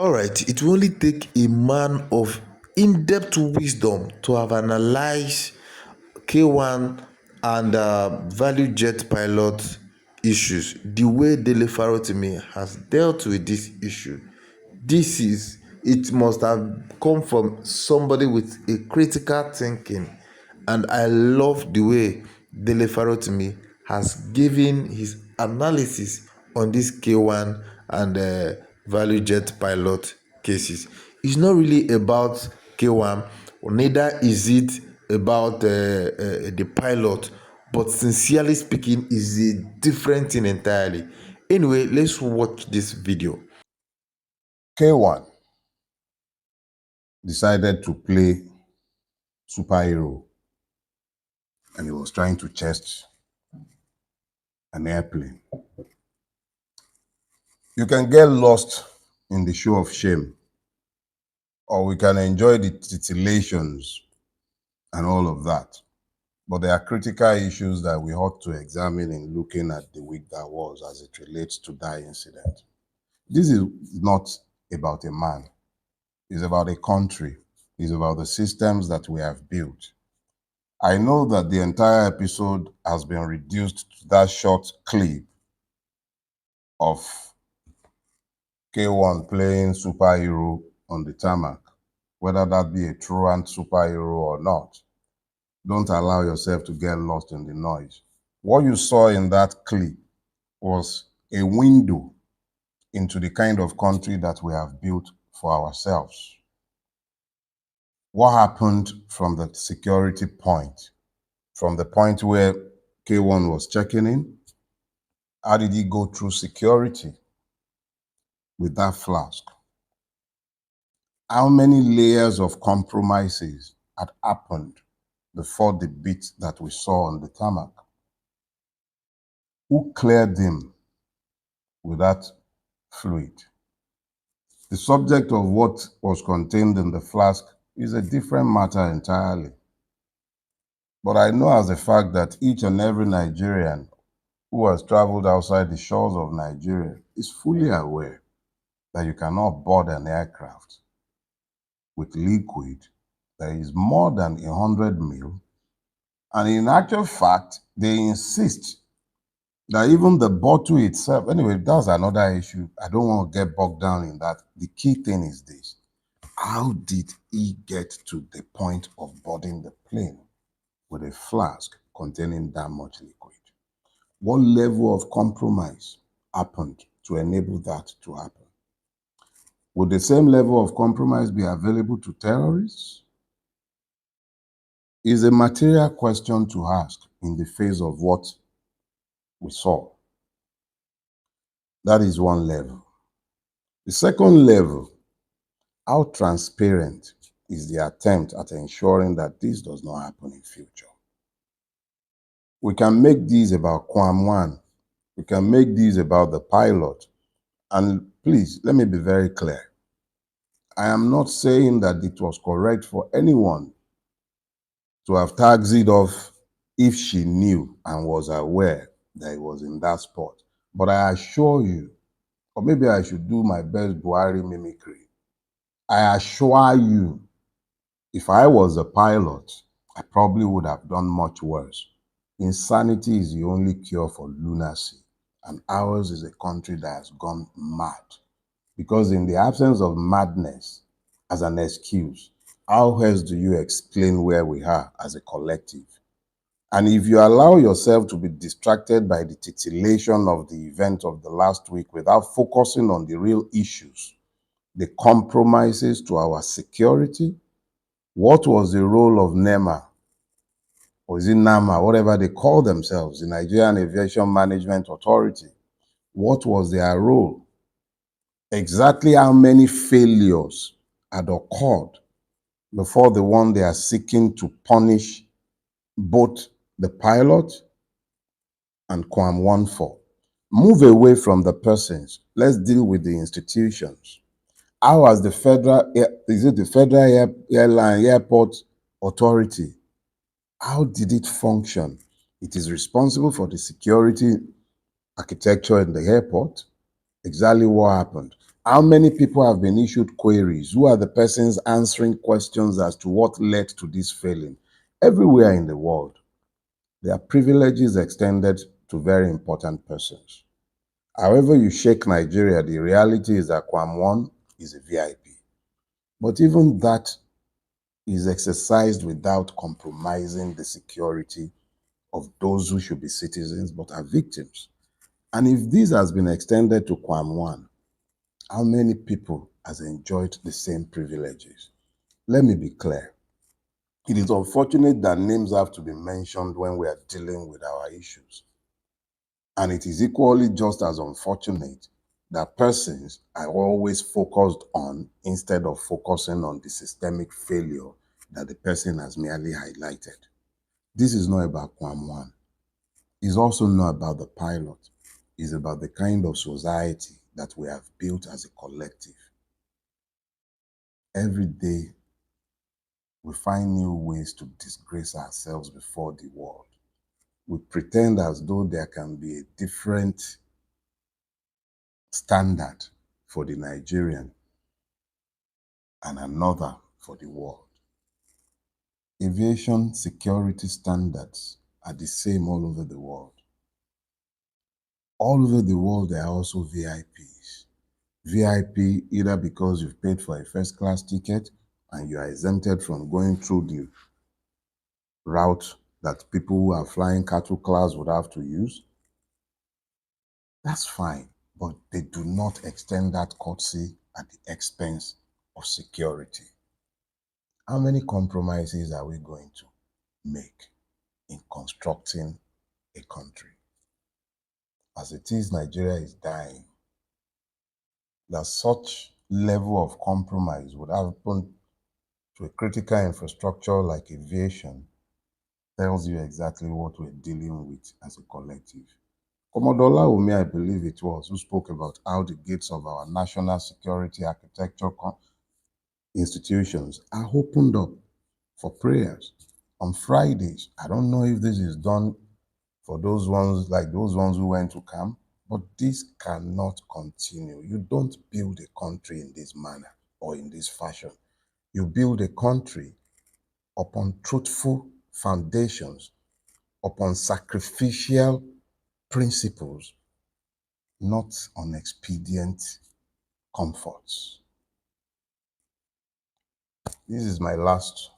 Alright, it will only take a man of in-depth wisdom to have analyzed K1 and value jet pilot issues the way dele farptimi has dealt with this issue. It must have come from somebody with a critical thinking, and I love the way dele farptimi has given his analysis on this K1 and value jet pilot cases. It's not really about K1, neither is it about the pilot, but sincerely speaking, is a different thing entirely. Anyway, let's watch this video. K1 decided to play superhero and he was trying to chase an airplane. You can get lost in the show of shame, or we can enjoy the titillations and all of that. But there are critical issues that we ought to examine in looking at the week that was as it relates to that incident. This is not about a man. It's about a country. It's about the systems that we have built. I know that the entire episode has been reduced to that short clip of K1 playing superhero on the tarmac, whether that be a truant superhero or not. Don't allow yourself to get lost in the noise. What you saw in that clip was a window into the kind of country that we have built for ourselves. What happened from the security point, from the point where K1 was checking in? How did he go through security with that flask? How many layers of compromises had happened before the beat that we saw on the tarmac? Who cleared him with that fluid? The subject of what was contained in the flask is a different matter entirely. But I know as a fact that each and every Nigerian who has traveled outside the shores of Nigeria is fully aware that you cannot board an aircraft with liquid that is more than 100 ml. And in actual fact, they insist that even the bottle itself, anyway, that's another issue. I don't want to get bogged down in that. The key thing is this: how did he get to the point of boarding the plane with a flask containing that much liquid? What level of compromise happened to enable that to happen? Would the same level of compromise be available to terrorists? Is a material question to ask in the face of what we saw. That is one level. The second level, how transparent is the attempt at ensuring that this does not happen in future? We can make this about Kwam 1. We can make this about the pilot. And please, let me be very clear. I am not saying that it was correct for anyone to have taxied off if she knew and was aware that it was in that spot. But I assure you, or maybe I should do my best Buhari mimicry. I assure you, if I was a pilot, I probably would have done much worse. Insanity is the only cure for lunacy, and ours is a country that has gone mad. Because in the absence of madness as an excuse, how else do you explain where we are as a collective? And if you allow yourself to be distracted by the titillation of the event of the last week without focusing on the real issues, the compromises to our security, what was the role of NEMA, or is it NAMA, whatever they call themselves, the Nigerian Aviation Management Authority? What was their role? Exactly how many failures had occurred before the one they are seeking to punish both the pilot and Kwam 1 for? Move away from the persons. Let's deal with the institutions. How has the Federal Airline Airport Authority, how did it function? It is responsible for the security architecture in the airport. Exactly what happened. How many people have been issued queries? Who are the persons answering questions as to what led to this failing? Everywhere in the world, there are privileges extended to very important persons. However you shake Nigeria, the reality is that Kwam is a VIP. But even that is exercised without compromising the security of those who should be citizens but are victims. And if this has been extended to Kwam, how many people has enjoyed the same privileges? Let me be clear. It is unfortunate that names have to be mentioned when we are dealing with our issues. And it is equally just as unfortunate that persons are always focused on instead of focusing on the systemic failure that the person has merely highlighted. This is not about Kwam. It's also not about the pilot. It's about the kind of society that we have built as a collective. Every day, we find new ways to disgrace ourselves before the world. We pretend as though there can be a different standard for the Nigerian and another for the world. Aviation security standards are the same all over the world. All over the world, there are also VIPs. VIP either because you've paid for a first class ticket and you are exempted from going through the route that people who are flying cattle class would have to use. That's fine, but they do not extend that courtesy at the expense of security. How many compromises are we going to make in constructing a country? As it is, Nigeria is dying. That such level of compromise would happen to a critical infrastructure like aviation tells you exactly what we're dealing with as a collective. Commodore Laomi, I believe it was, who spoke about how the gates of our national security architecture institutions are opened up for prayers on Fridays. I don't know if this is done for those ones like those ones who went to camp, but this cannot continue. You don't build a country in this manner or in this fashion. You build a country upon truthful foundations, upon sacrificial principles, not on expedient comforts. This is my last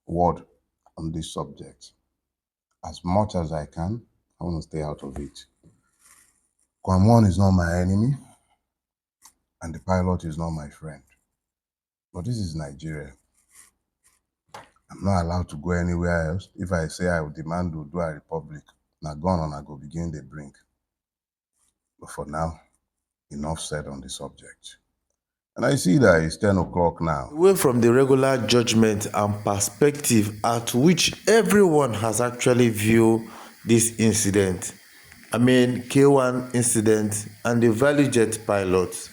word on this subject. As much as I can, I want to stay out of it. Kwam is not my enemy, and the pilot is not my friend. But this is Nigeria. I'm not allowed to go anywhere else. If I say I will demand Udua Republic, now gone on, I go begin the brink. But for now, enough said on the subject. And I see that it's 10 o'clock now. Away from the regular judgment and perspective at which everyone has actually viewed this incident, K1 incident and the ValueJet pilot,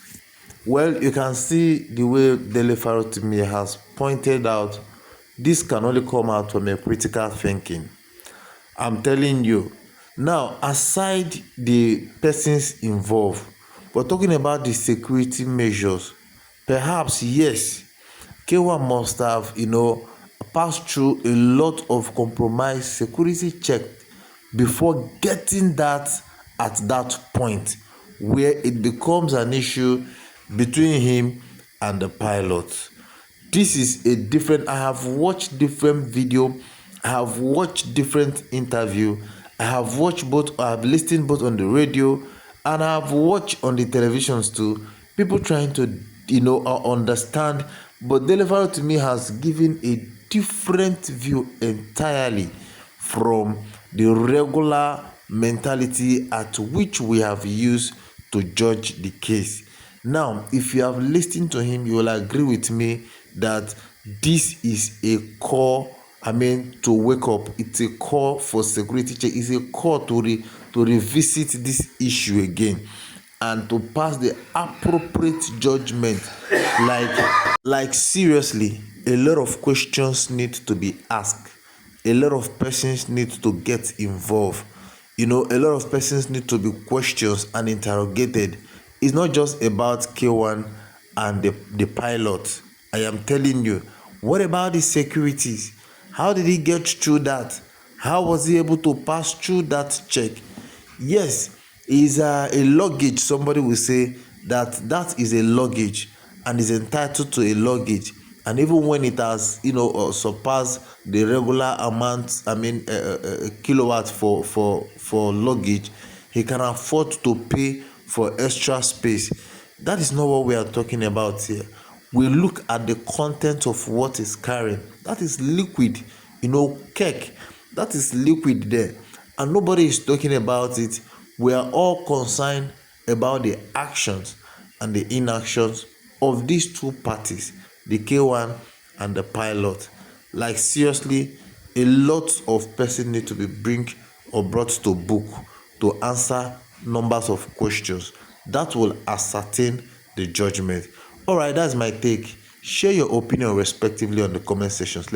well, you can see the way dele farptimi has pointed out, this can only come out from a critical thinking. I'm telling you. Now, aside the persons involved, we're talking about the security measures. Perhaps, yes, K1 must have, passed through a lot of compromised security check before getting that at that point where it becomes an issue between him and the pilot. This is a different, I have watched different video, I have watched different interview, I have watched both, I have listened both on the radio and I have watched on the televisions too, people trying to understand, but dele farptimi has given a different view entirely from the regular mentality at which we have used to judge the case. Now, if you have listened to him, you will agree with me that this is a call, to wake up. It's a call for security check. It's a call to revisit this issue again and to pass the appropriate judgment. Like seriously, a lot of questions need to be asked. A lot of persons need to get involved. A lot of persons need to be questioned and interrogated. It's not just about K1 and the pilot. I am telling you. What about the securities? How did he get through that? How was he able to pass through that check? Yes, is a luggage. Somebody will say that that is a luggage and is entitled to a luggage, and even when it has surpassed the regular amount, kilowatt for luggage, he can afford to pay for extra space. That is not what we are talking about here. We look at the content of what is carrying. That is liquid, cake. That is liquid there, and nobody is talking about it. We are all concerned about the actions and the inactions of these two parties, the K1 and the pilot. Like seriously, a lot of person need to be brought to book to answer numbers of questions that will ascertain the judgment. All right, that's my take. Share your opinion respectively on the comment sections.